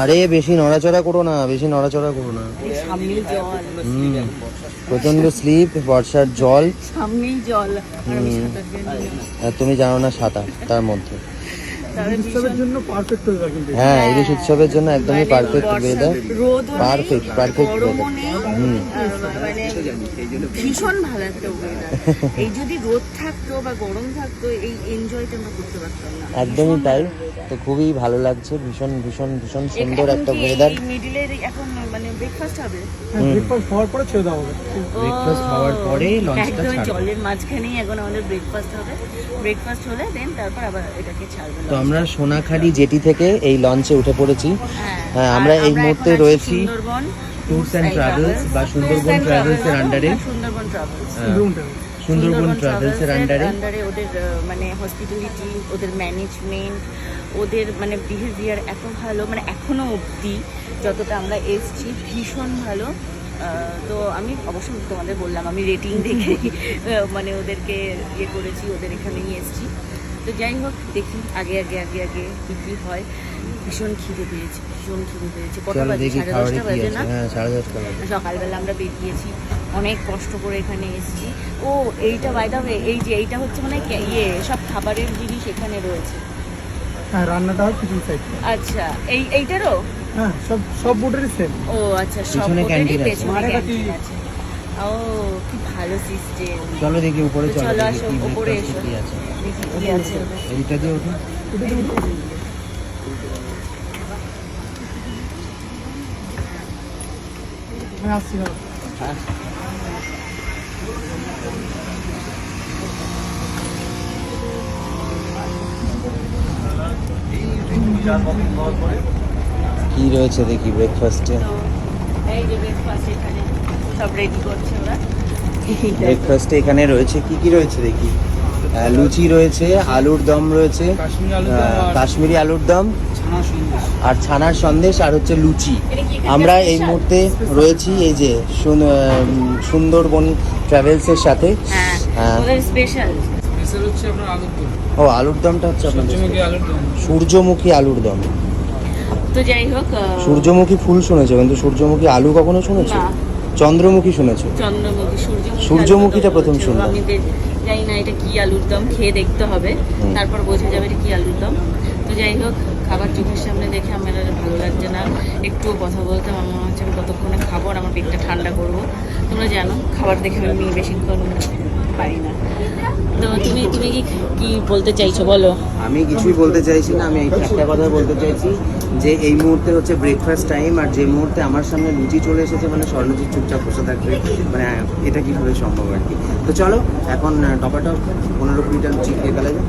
আরে বেশি নড়াচড়া করো না, বেশি নড়াচড়া করো না। সামনেই জল, প্রচন্ড স্লিপ, বর্ষার জল, সামনেই জল। আর আমি সাঁতার জানি না। আর তুমি জানো না সাঁতার তার মধ্যে। উৎসবের জন্য পারফেক্ট ওয়েদার কিন্তু। হ্যাঁ, ইলিশ উৎসবের জন্য একদমই পারফেক্ট ওয়েদার। রোদও নেই, পারফেক্ট গরমও ওয়েদার। নেই, মানে ভীষণ ভালো একটা ওয়েদার। এই যদি রোদ থাকতো বা গরম থাকতো, এই এনজয়টা আমরা করতে পারতাম না। একদমই তাই। তো খুবই ভালো লাগছে, ভীষণ ভীষণ ভীষণ সুন্দর একটা ওয়েদার। মিডিলের এখন মানে ব্রেকফাস্ট হবে। ব্রেকফাস্ট হওয়ার পরে ছেড়ে দেওয়া হবে। ব্রেকফাস্ট হওয়ার পরে লঞ্চটা একদম ছাড়বে। জলের মাঝখানেই এখন আমাদের ব্রেকফাস্ট হবে। ব্রেকফাস্ট হলে দেন তারপর আবার এটাকে ছাড়বে। তো আমরা সোনাখালি জেটি থেকে এই লঞ্চে উঠে পড়েছি। হ্যাঁ, আমরা এই মুহূর্তে রয়েছি সুন্দরবন ট্যুরস অ্যান্ড ট্রাভেলস বা সুন্দরবন ট্রাভেলস এর আন্ডারে। সুন্দরবন ট্রাভেলস, সুন্দরবন ট্রাভেলস এর আন্ডারে ওদের মানে হসপিটালিটি, ওদের ম্যানেজমেন্ট, ওদের মানে বিহেভিয়ার এত ভালো, মানে এখনো অবধি যতটা আমরা এসছি ভীষণ ভালো। তো আমি অবশ্যই তোমাদের বললাম, আমি রেটিং দেখে মানে ওদেরকে ইয়ে করেছি, ওদের এখানেই এসছি। তো যাই হোক, দেখি আগে আগে আগে আগে কী কী হয়। ভীষণ খিদে পেয়েছি, ভীষণ খিদে পেয়েছি। কত চলো বাজে? দেখি 10:30 খাবারে কি বাজে আছে। না? হ্যাঁ, 10:30 বাজে। সকালবেলা আমরা বেরিয়েছি, অনেক কষ্ট করে এখানে এসেছি। ও এইটা বাই দ্য ওয়ে, এই যে এইটা হচ্ছে মানে ইয়ে সব খাবারের জিনিস এখানে রয়েছে। হ্যাঁ, রান্নাটা হয় পিছন সাইড। আচ্ছা, এইটারও? হ্যাঁ, সব বোটেরই সেম। ও আচ্ছা, সব পিছনে হোটেলেরই ক্যান্টিন আছে। পেছনে ক্যান্টিন আছে। ও কি ভালো সিস্টেম। চলো দেখি উপরে, চলো চলো দেখি আসো, কি উপরে breakfast এসো, কি আছে। দেখি কি আছে ওদের। এইটা দিয়ে ওঠো। আমি আসছি না। কি রয়েছে দেখি ব্রেকফাস্টে। তো এই যে ব্রেকফাস্ট এখানে সব রেডি করছে ওরা। ব্রেকফাস্টে এখানে রয়েছে কি কি রয়েছে দেখি। লুচি রয়েছে, আলুর দম রয়েছে, কাশ্মীরি আলুর দম আর ছানার সন্দেশ আর হচ্ছে লুচি। আমরা এই মুহূর্তে রয়েছি এই যে সুন্দরবন ট্রাভেলসের সাথে। হ্যাঁ, ওদের স্পেশাল। স্পেশাল হচ্ছে আপনার আলুর দম। ও, আলুর দমটা হচ্ছে আপনাদের আলুর দম। সূর্যমুখী আলুর দম। তো যাই হোক, সূর্যমুখী ফুল শুনেছো, কিন্তু সূর্যমুখী আলু কখনো শুনেছো? না। চন্দ্রমুখী শুনেছো? চন্দ্রমুখী, সূর্যমুখীটা প্রথম শুনলাম। আমি জানি না এটা কি আলুর দম, খেয়ে দেখতে হবে, তারপর বোঝা যাবে এটা কি আলুর দম। তো যাই হোক, খাবার চোখের সামনে দেখে আমার আর ভালো লাগছে না, একটুও কথা বলতে আমার মনে হচ্ছে আমি কতক্ষণে খাবো আর আমার পেটটা ঠান্ডা করবো। তোমরা জানো খাবার দেখে আমি বেশিক্ষণ পারি না। তো তুমি তুমি কি বলতে চাইছো বলো? আমি কিছুই বলতে চাইছি না, আমি একটা কথা বলতে চাইছি যে এই মুহূর্তে হচ্ছে ব্রেকফাস্ট টাইম, আর যে মুহূর্তে আমার সামনে লুচি চলে এসেছে মানে স্বর্ণজিৎ চুপচাপ বসে থাকবে, মানে এটা কীভাবে সম্ভব আর কি। তো চলো এখন টপাটপ 15-20টা লুচি খেয়ে ফেলা যায়।